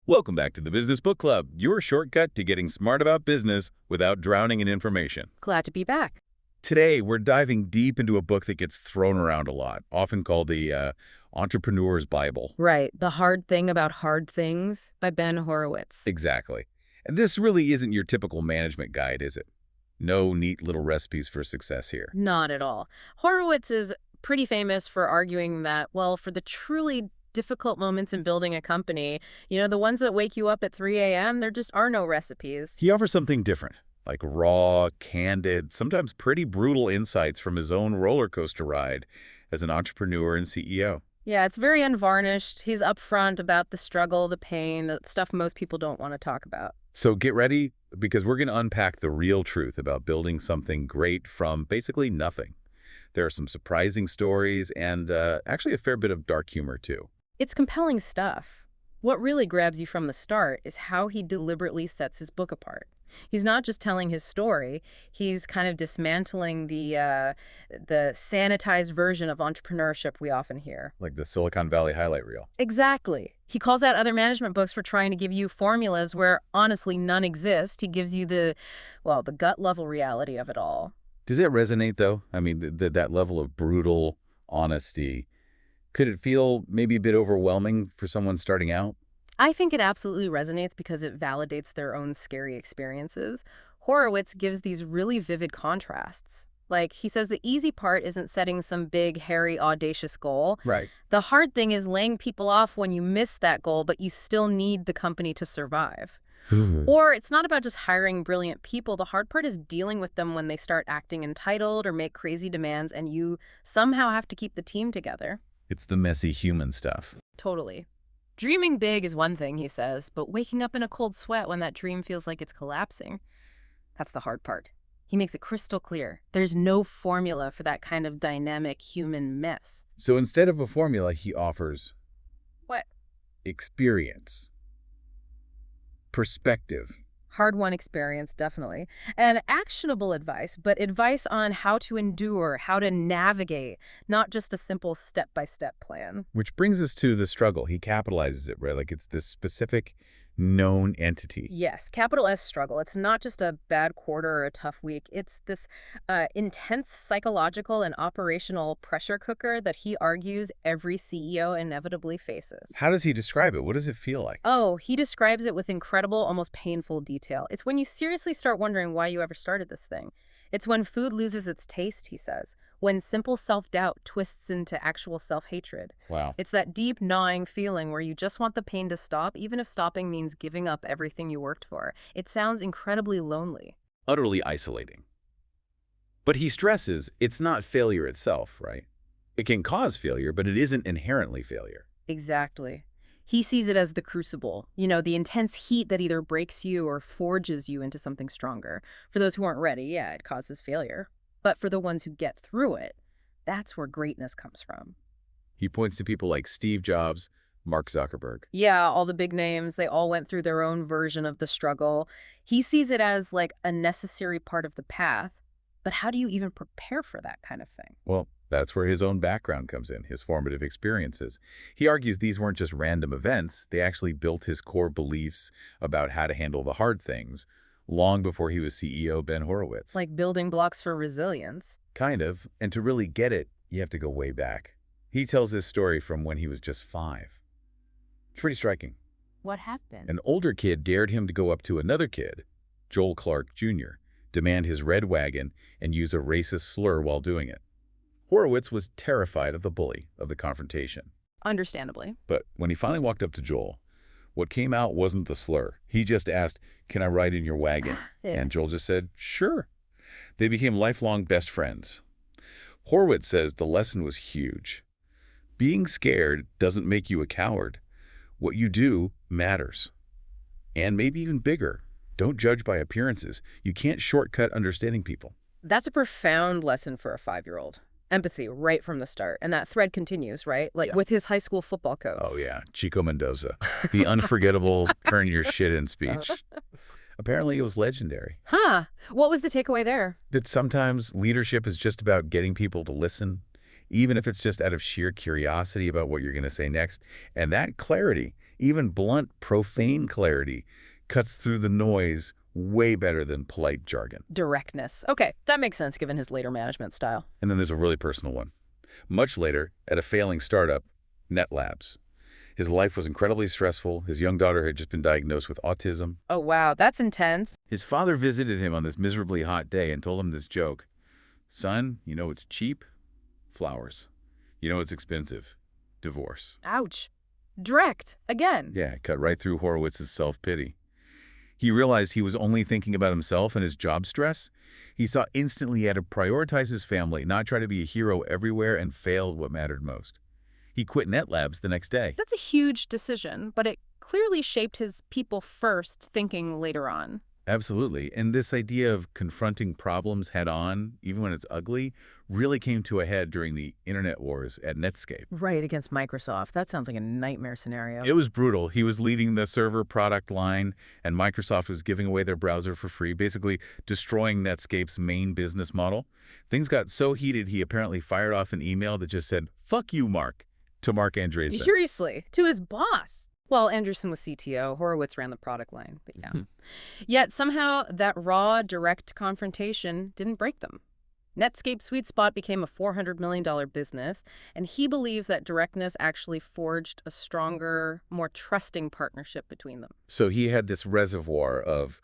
Welcome back to the Business Book Club, your shortcut to getting smart about business without drowning in information. Glad to be back. Today, we're diving deep into a book that gets thrown around a lot, often called the Entrepreneur's Bible. Right. The Hard Thing About Hard Things by Ben Horowitz. Exactly. And this really isn't your typical management guide, is it? No neat little recipes for success here. Not at all. Horowitz is pretty famous for arguing that, well, for the truly difficult moments in building a company, the ones that wake you up at 3 a.m., there just are no recipes. He offers something different, like raw, candid, sometimes pretty brutal insights from his own roller coaster ride as an entrepreneur and CEO. Yeah, it's very unvarnished. He's upfront about the struggle, the pain, the stuff most people don't want to talk about. So get ready, because we're going to unpack the real truth about building something great from basically nothing. There are some surprising stories and actually a fair bit of dark humor, too. It's compelling stuff. What really grabs you from the start is how he deliberately sets his book apart. He's not just telling his story, he's kind of dismantling the sanitized version of entrepreneurship we often hear. Like the Silicon Valley highlight reel. Exactly. He calls out other management books for trying to give you formulas where honestly none exist. He gives you the gut level reality of it all. Does it resonate, though? I mean, that level of brutal honesty. Could it feel maybe a bit overwhelming for someone starting out? I think it absolutely resonates because it validates their own scary experiences. Horowitz gives these really vivid contrasts. Like, he says the easy part isn't setting some big, hairy, audacious goal. Right. The hard thing is laying people off when you miss that goal, but you still need the company to survive. Or it's not about just hiring brilliant people. The hard part is dealing with them when they start acting entitled or make crazy demands, and you somehow have to keep the team together. It's the messy human stuff. Totally. Dreaming big is one thing, he says, but waking up in a cold sweat when that dream feels like it's collapsing, that's the hard part. He makes it crystal clear. There's no formula for that kind of dynamic human mess. So instead of a formula, he offers... What? Experience. Perspective. Hard-won experience, definitely. And actionable advice, but advice on how to endure, how to navigate, not just a simple step-by-step plan. Which brings us to the struggle. He capitalizes it, right? Like it's this specific known entity. Yes, capital S struggle. It's not just a bad quarter or a tough week. It's this intense psychological and operational pressure cooker that he argues every CEO inevitably faces. How does he describe it? What does it feel like? Oh, he describes it with incredible, almost painful detail. It's when you seriously start wondering why you ever started this thing. It's when food loses its taste, he says. When simple self-doubt twists into actual self-hatred. Wow. It's that deep, gnawing feeling where you just want the pain to stop, even if stopping means giving up everything you worked for. It sounds incredibly lonely. Utterly isolating. But he stresses it's not failure itself, right? It can cause failure, but it isn't inherently failure. Exactly. He sees it as the crucible, the intense heat that either breaks you or forges you into something stronger. For those who aren't ready, yeah, it causes failure. But for the ones who get through it, that's where greatness comes from. He points to people like Steve Jobs, Mark Zuckerberg. Yeah, all the big names, they all went through their own version of the struggle. He sees it as like a necessary part of the path. But how do you even prepare for that kind of thing? Well, that's where his own background comes in, his formative experiences. He argues these weren't just random events. They actually built his core beliefs about how to handle the hard things long before he was CEO Ben Horowitz. Like building blocks for resilience. Kind of. And to really get it, you have to go way back. He tells this story from when he was just 5. It's pretty striking. What happened? An older kid dared him to go up to another kid, Joel Clark Jr., demand his red wagon, and use a racist slur while doing it. Horowitz was terrified of the bully, of the confrontation. Understandably. But when he finally walked up to Joel, what came out wasn't the slur. He just asked, "Can I ride in your wagon?" Yeah. And Joel just said, "Sure." They became lifelong best friends. Horowitz says the lesson was huge. Being scared doesn't make you a coward. What you do matters. And maybe even bigger. Don't judge by appearances. You can't shortcut understanding people. That's a profound lesson for a 5-year-old. Empathy right from the start. And that thread continues, right? Like with his high school football coach. Oh, yeah. Chico Mendoza. The unforgettable turn your shit in speech. Apparently, it was legendary. Huh. What was the takeaway there? That sometimes leadership is just about getting people to listen, even if it's just out of sheer curiosity about what you're going to say next. And that clarity Even blunt, profane clarity cuts through the noise way better than polite jargon. Directness. Okay, that makes sense given his later management style. And then there's a really personal one. Much later, at a failing startup, NetLabs. His life was incredibly stressful. His young daughter had just been diagnosed with autism. Oh, wow, that's intense. His father visited him on this miserably hot day and told him this joke. Son, you know what's cheap? Flowers. You know what's expensive? Divorce. Ouch. Direct. Again. Yeah, it cut right through Horowitz's self-pity. He realized he was only thinking about himself and his job stress. He saw instantly he had to prioritize his family, not try to be a hero everywhere, and failed what mattered most. He quit NetLabs the next day. That's a huge decision, but it clearly shaped his people first thinking later on. Absolutely. And this idea of confronting problems head-on, even when it's ugly, really came to a head during the internet wars at Netscape. Right, against Microsoft. That sounds like a nightmare scenario. It was brutal. He was leading the server product line, and Microsoft was giving away their browser for free, basically destroying Netscape's main business model. Things got so heated, he apparently fired off an email that just said, "Fuck you, Mark," to Mark Andreessen. Seriously, to his boss. Well, Andreessen was CTO, Horowitz ran the product line, but yeah. Yet somehow that raw, direct confrontation didn't break them. Netscape's sweet spot became a $400 million business, and he believes that directness actually forged a stronger, more trusting partnership between them. So he had this reservoir of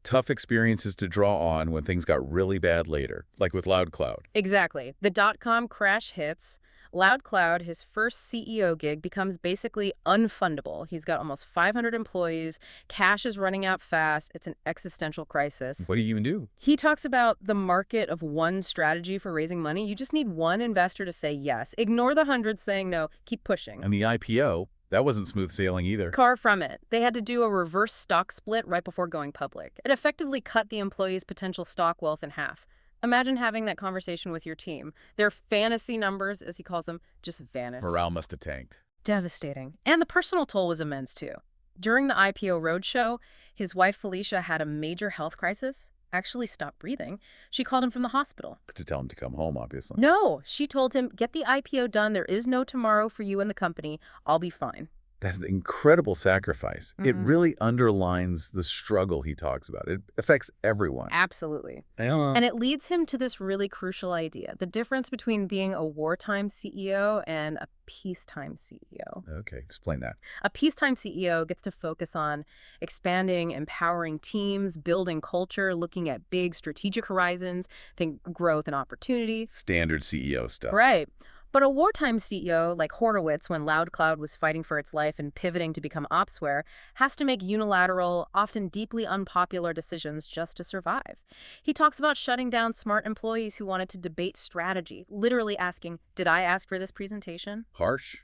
tough experiences to draw on when things got really bad later, like with LoudCloud. Exactly. The dot-com crash hits. LoudCloud, his first CEO gig, becomes basically unfundable. He's got almost 500 employees. Cash is running out fast. It's an existential crisis. What do you even do? He talks about the market of one strategy for raising money. You just need one investor to say yes. Ignore the hundreds saying no. Keep pushing. And the IPO, that wasn't smooth sailing either. Far from it. They had to do a reverse stock split right before going public. It effectively cut the employees' potential stock wealth in half. Imagine having that conversation with your team. Their fantasy numbers, as he calls them, just vanish. Morale must have tanked. Devastating. And the personal toll was immense, too. During the IPO roadshow, his wife Felicia had a major health crisis, actually stopped breathing. She called him from the hospital. To tell him to come home, obviously. No, she told him, get the IPO done. There is no tomorrow for you and the company. I'll be fine. That's an incredible sacrifice. It really underlines the struggle he talks about. It affects everyone. Absolutely. And it leads him to this really crucial idea, the difference between being a wartime CEO and a peacetime CEO. Okay, explain that. A peacetime CEO gets to focus on expanding, empowering teams, building culture, looking at big strategic horizons, think growth and opportunity. Standard CEO stuff. Right. But a wartime CEO like Horowitz, when LoudCloud was fighting for its life and pivoting to become Opsware, has to make unilateral, often deeply unpopular decisions just to survive. He talks about shutting down smart employees who wanted to debate strategy, literally asking, did I ask for this presentation? Harsh,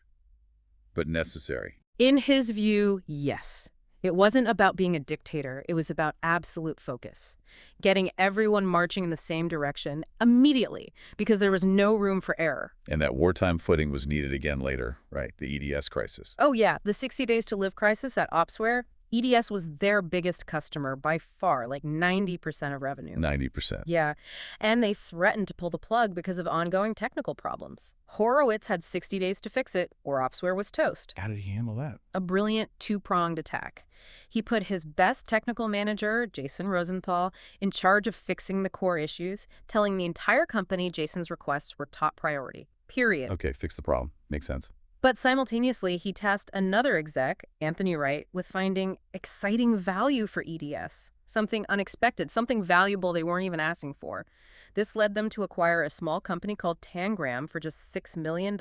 but necessary. In his view, yes. It wasn't about being a dictator. It was about absolute focus. Getting everyone marching in the same direction immediately because there was no room for error. And that wartime footing was needed again later, right? The EDS crisis. Oh, yeah. The 60 Days to Live crisis at Opsware, EDS was their biggest customer by far, like 90% of revenue. 90%. Yeah. And they threatened to pull the plug because of ongoing technical problems. Horowitz had 60 days to fix it, or Opsware was toast. How did he handle that? A brilliant two-pronged attack. He put his best technical manager, Jason Rosenthal, in charge of fixing the core issues, telling the entire company Jason's requests were top priority. Period. Okay, fix the problem. Makes sense. But simultaneously, he tasked another exec, Anthony Wright, with finding exciting value for EDS. Something unexpected, something valuable they weren't even asking for. This led them to acquire a small company called Tangram for just $6 million,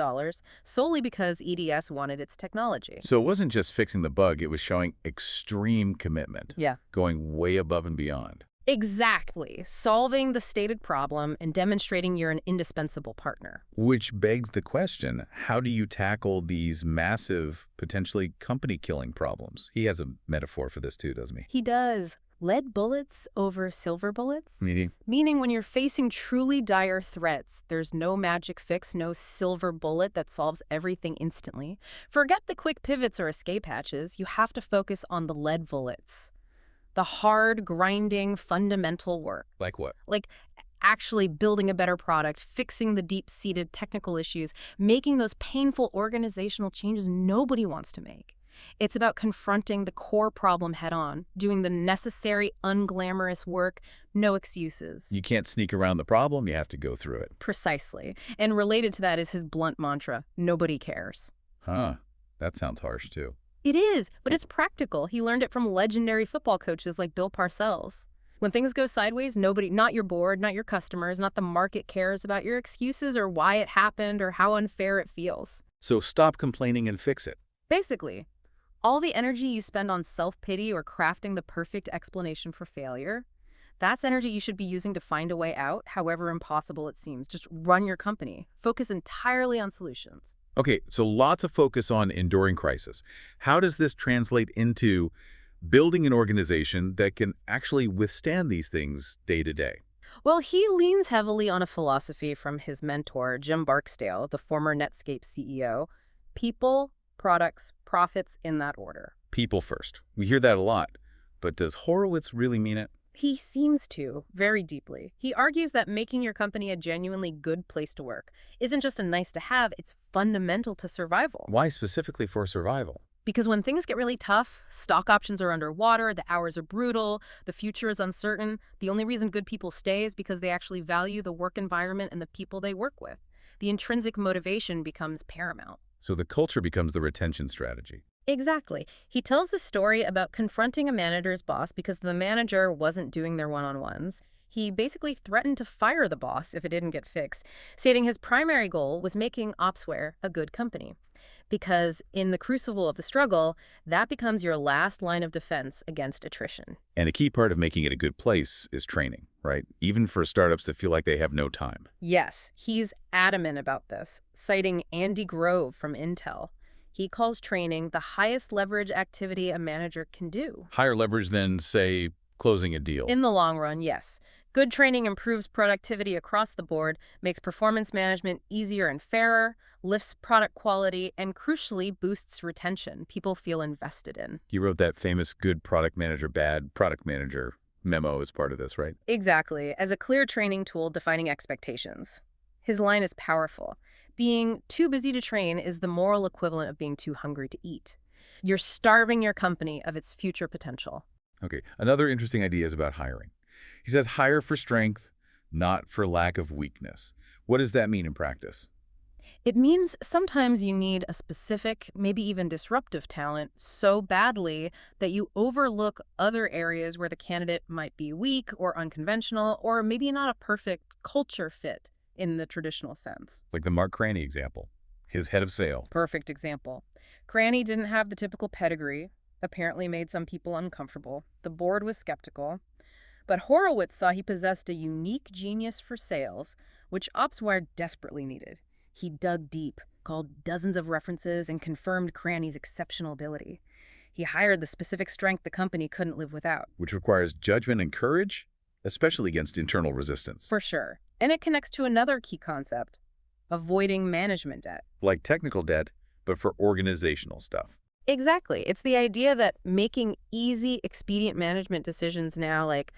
solely because EDS wanted its technology. So it wasn't just fixing the bug, it was showing extreme commitment. Yeah. Going way above and beyond. Exactly. Solving the stated problem and demonstrating you're an indispensable partner. Which begs the question, how do you tackle these massive, potentially company-killing problems? He has a metaphor for this too, doesn't he? He does. Lead bullets over silver bullets? Meaning when you're facing truly dire threats, there's no magic fix, no silver bullet that solves everything instantly. Forget the quick pivots or escape hatches. You have to focus on the lead bullets. The hard, grinding, fundamental work. Like what? Like actually building a better product, fixing the deep-seated technical issues, making those painful organizational changes nobody wants to make. It's about confronting the core problem head-on, doing the necessary, unglamorous work, no excuses. You can't sneak around the problem, you have to go through it. Precisely. And related to that is his blunt mantra, nobody cares. Huh. That sounds harsh, too. It is, but it's practical. He learned it from legendary football coaches like Bill Parcells. When things go sideways, nobody, not your board, not your customers, not the market cares about your excuses or why it happened or how unfair it feels. So stop complaining and fix it. Basically, all the energy you spend on self-pity or crafting the perfect explanation for failure, that's energy you should be using to find a way out, however impossible it seems. Just run your company. Focus entirely on solutions. Okay, so lots of focus on enduring crisis. How does this translate into building an organization that can actually withstand these things day to day? Well, he leans heavily on a philosophy from his mentor, Jim Barksdale, the former Netscape CEO. People, products, profits in that order. People first. We hear that a lot. But does Horowitz really mean it? He seems to, very deeply. He argues that making your company a genuinely good place to work isn't just a nice to have, it's fundamental to survival. Why specifically for survival? Because when things get really tough, stock options are underwater, the hours are brutal, the future is uncertain, the only reason good people stay is because they actually value the work environment and the people they work with. The intrinsic motivation becomes paramount. So the culture becomes the retention strategy. Exactly. He tells the story about confronting a manager's boss because the manager wasn't doing their one-on-ones. He basically threatened to fire the boss if it didn't get fixed, stating his primary goal was making Opsware a good company. Because in the crucible of the struggle, that becomes your last line of defense against attrition. And a key part of making it a good place is training, right? Even for startups that feel like they have no time. Yes, he's adamant about this, citing Andy Grove from Intel. He calls training the highest leverage activity a manager can do. Higher leverage than, say, closing a deal. In the long run, yes. Good training improves productivity across the board, makes performance management easier and fairer, lifts product quality, and crucially boosts retention. People feel invested in. You wrote that famous good product manager, bad product manager memo as part of this, right? Exactly, as a clear training tool defining expectations. His line is powerful. Being too busy to train is the moral equivalent of being too hungry to eat. You're starving your company of its future potential. Okay, another interesting idea is about hiring. He says hire for strength, not for lack of weakness. What does that mean in practice? It means sometimes you need a specific, maybe even disruptive talent so badly that you overlook other areas where the candidate might be weak or unconventional or maybe not a perfect culture fit in the traditional sense. Like the Mark Cranny example, his head of sale. Perfect example. Cranny didn't have the typical pedigree, apparently made some people uncomfortable. The board was skeptical. But Horowitz saw he possessed a unique genius for sales, which Opsware desperately needed. He dug deep, called dozens of references, and confirmed Cranny's exceptional ability. He hired the specific strength the company couldn't live without. Which requires judgment and courage, especially against internal resistance. For sure. And it connects to another key concept, avoiding management debt. Like technical debt, but for organizational stuff. Exactly. It's the idea that making easy, expedient management decisions now, like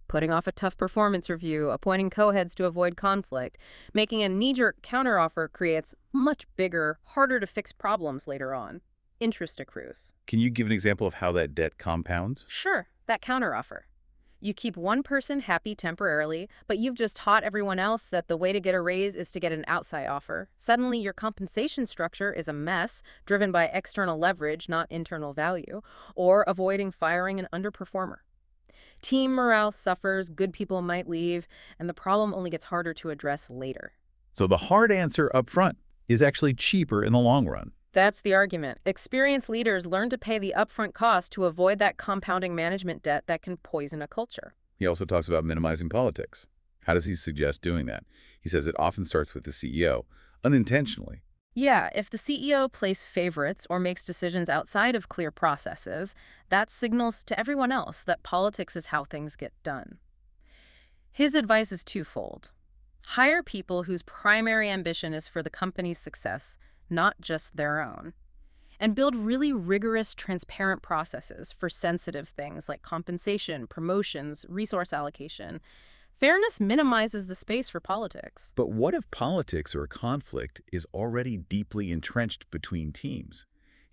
putting off a tough performance review, appointing co-heads to avoid conflict, making a knee-jerk counteroffer creates much bigger, harder-to-fix problems later on. Interest accrues. Can you give an example of how that debt compounds? Sure, that counteroffer. You keep one person happy temporarily, but you've just taught everyone else that the way to get a raise is to get an outside offer. Suddenly, your compensation structure is a mess, driven by external leverage, not internal value, or avoiding firing an underperformer. Team morale suffers, good people might leave, and the problem only gets harder to address later. So the hard answer up front is actually cheaper in the long run. That's the argument. Experienced leaders learn to pay the upfront cost to avoid that compounding management debt that can poison a culture. He also talks about minimizing politics. How does he suggest doing that? He says it often starts with the CEO, unintentionally. Yeah, if the CEO plays favorites or makes decisions outside of clear processes, that signals to everyone else that politics is how things get done. His advice is twofold. Hire people whose primary ambition is for the company's success, not just their own. And build really rigorous, transparent processes for sensitive things like compensation, promotions, resource allocation. Fairness minimizes the space for politics. But what if politics or conflict is already deeply entrenched between teams?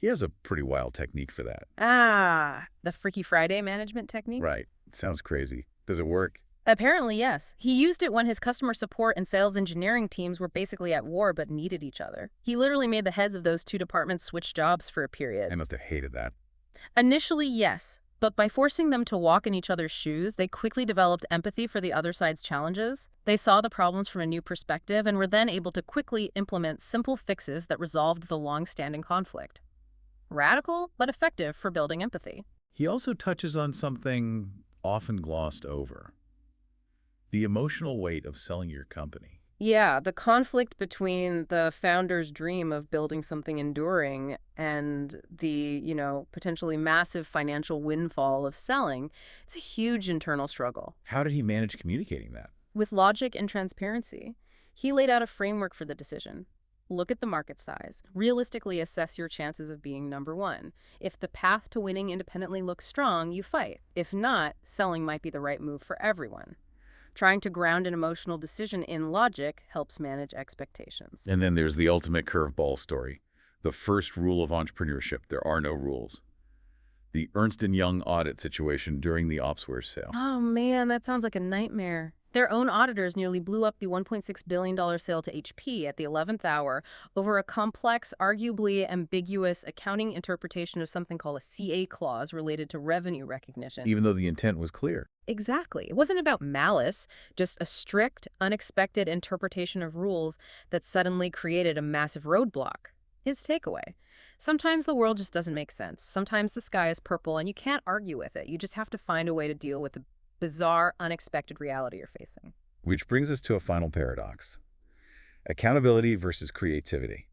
He has a pretty wild technique for that. Ah, the Freaky Friday management technique? Right. Sounds crazy. Does it work? Apparently, yes. He used it when his customer support and sales engineering teams were basically at war but needed each other. He literally made the heads of those two departments switch jobs for a period. I must have hated that. Initially, yes. But by forcing them to walk in each other's shoes, they quickly developed empathy for the other side's challenges. They saw the problems from a new perspective and were then able to quickly implement simple fixes that resolved the long-standing conflict. Radical, but effective for building empathy. He also touches on something often glossed over. The emotional weight of selling your company. Yeah, the conflict between the founder's dream of building something enduring and the, potentially massive financial windfall of selling, it's a huge internal struggle. How did he manage communicating that? With logic and transparency, he laid out a framework for the decision. Look at the market size. Realistically assess your chances of being number one. If the path to winning independently looks strong, you fight. If not, selling might be the right move for everyone. Trying to ground an emotional decision in logic helps manage expectations. And then there's the ultimate curveball story. The first rule of entrepreneurship: there are no rules. The Ernst & Young audit situation during the Opsware sale. Oh man, that sounds like a nightmare. Their own auditors nearly blew up the $1.6 billion sale to HP at the 11th hour over a complex, arguably ambiguous accounting interpretation of something called a CA clause related to revenue recognition. Even though the intent was clear. Exactly. It wasn't about malice, just a strict, unexpected interpretation of rules that suddenly created a massive roadblock. His takeaway: sometimes the world just doesn't make sense. Sometimes the sky is purple and you can't argue with it. You just have to find a way to deal with the bizarre, unexpected reality you're facing. Which brings us to a final paradox. Accountability versus creativity.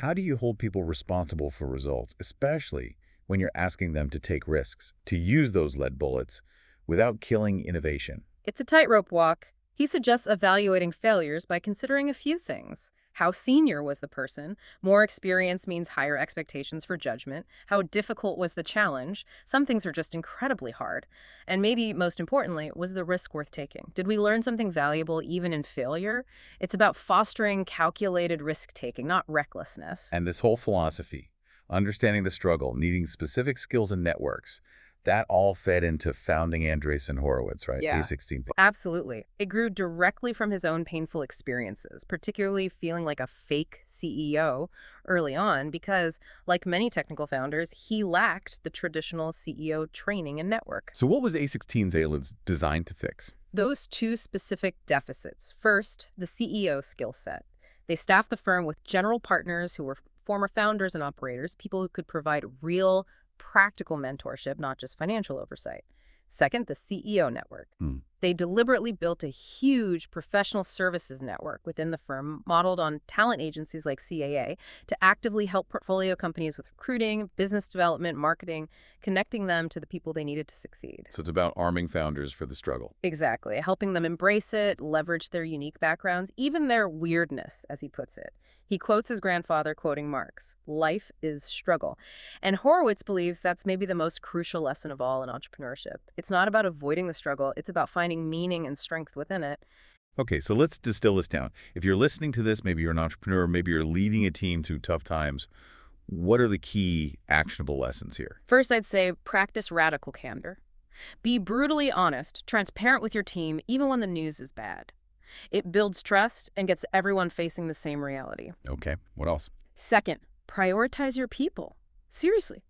How do you hold people responsible for results, especially when you're asking them to take risks, to use those lead bullets without killing innovation? It's a tightrope walk. He suggests evaluating failures by considering a few things. How senior was the person? More experience means higher expectations for judgment. How difficult was the challenge? Some things are just incredibly hard. And maybe most importantly, was the risk worth taking? Did we learn something valuable even in failure? It's about fostering calculated risk-taking, not recklessness. And this whole philosophy, understanding the struggle, needing specific skills and networks, that all fed into founding Andreessen Horowitz, right? Yeah. A16. Absolutely. It grew directly from his own painful experiences, particularly feeling like a fake CEO early on because, like many technical founders, he lacked the traditional CEO training and network. So what was A16's ALIDS designed to fix? Those two specific deficits. First, the CEO skill set. They staffed the firm with general partners who were former founders and operators, people who could provide real, practical mentorship, not just financial oversight. Second, the CEO network. They deliberately built a huge professional services network within the firm, modeled on talent agencies like CAA, to actively help portfolio companies with recruiting, business development, marketing, connecting them to the people they needed to succeed. So it's about arming founders for the struggle. Exactly. Helping them embrace it, leverage their unique backgrounds, even their weirdness, as he puts it. He quotes his grandfather, quoting Marx, "Life is struggle." And Horowitz believes that's maybe the most crucial lesson of all in entrepreneurship. It's not about avoiding the struggle. It's about finding meaning and strength within it. Okay, so let's distill this down. If you're listening to this, maybe you're an entrepreneur, maybe you're leading a team through tough times. What are the key actionable lessons here? First, I'd say practice radical candor. Be brutally honest, transparent with your team, even when the news is bad. It builds trust and gets everyone facing the same reality. Okay, what else? Second, prioritize your people. Seriously.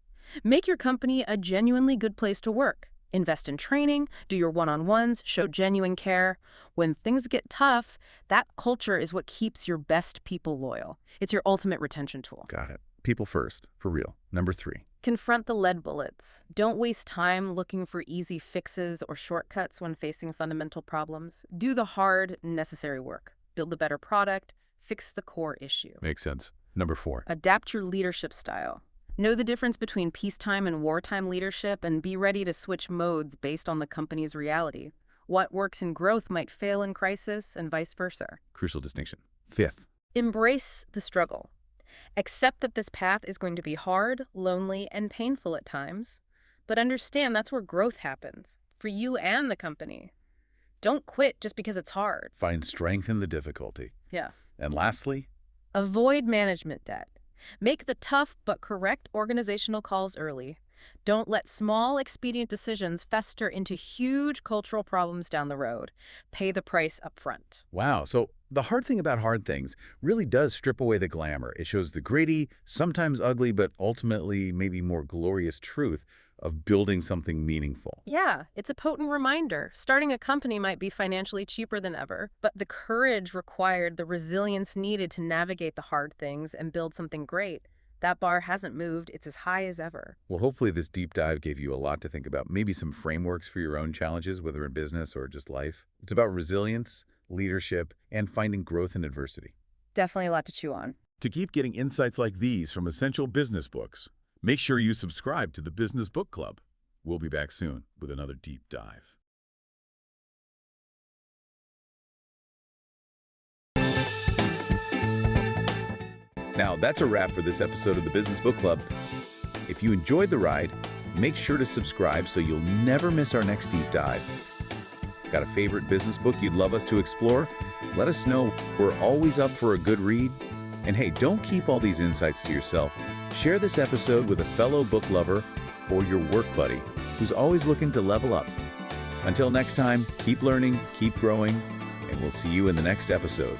Make your company a genuinely good place to work. Invest in training, do your one-on-ones, show genuine care. When things get tough, that culture is what keeps your best people loyal. It's your ultimate retention tool. Got it. People first, for real. Number 3. Confront the lead bullets. Don't waste time looking for easy fixes or shortcuts when facing fundamental problems. Do the hard, necessary work. Build a better product. Fix the core issue. Makes sense. Number 4. Adapt your leadership style. Know the difference between peacetime and wartime leadership and be ready to switch modes based on the company's reality. What works in growth might fail in crisis and vice versa. Crucial distinction. 5th. Embrace the struggle. Accept that this path is going to be hard, lonely, and painful at times, but understand that's where growth happens, for you and the company. Don't quit just because it's hard. Find strength in the difficulty. Yeah. And lastly? Avoid management debt. Make the tough but correct organizational calls early. Don't let small, expedient decisions fester into huge cultural problems down the road. Pay the price up front. Wow. So the hard thing about hard things really does strip away the glamour. It shows the gritty, sometimes ugly, but ultimately maybe more glorious truth of building something meaningful. Yeah, it's a potent reminder. Starting a company might be financially cheaper than ever, but the courage required, the resilience needed to navigate the hard things and build something great, that bar hasn't moved. It's as high as ever. Well, hopefully this deep dive gave you a lot to think about, maybe some frameworks for your own challenges, whether in business or just life. It's about resilience, leadership, and finding growth in adversity. Definitely a lot to chew on. To keep getting insights like these from essential business books, make sure you subscribe to the Business Book Club. We'll be back soon with another deep dive. Now, that's a wrap for this episode of the Business Book Club. If you enjoyed the ride, make sure to subscribe so you'll never miss our next deep dive. Got a favorite business book you'd love us to explore? Let us know. We're always up for a good read. And hey, don't keep all these insights to yourself. Share this episode with a fellow book lover or your work buddy who's always looking to level up. Until next time, keep learning, keep growing, and we'll see you in the next episode.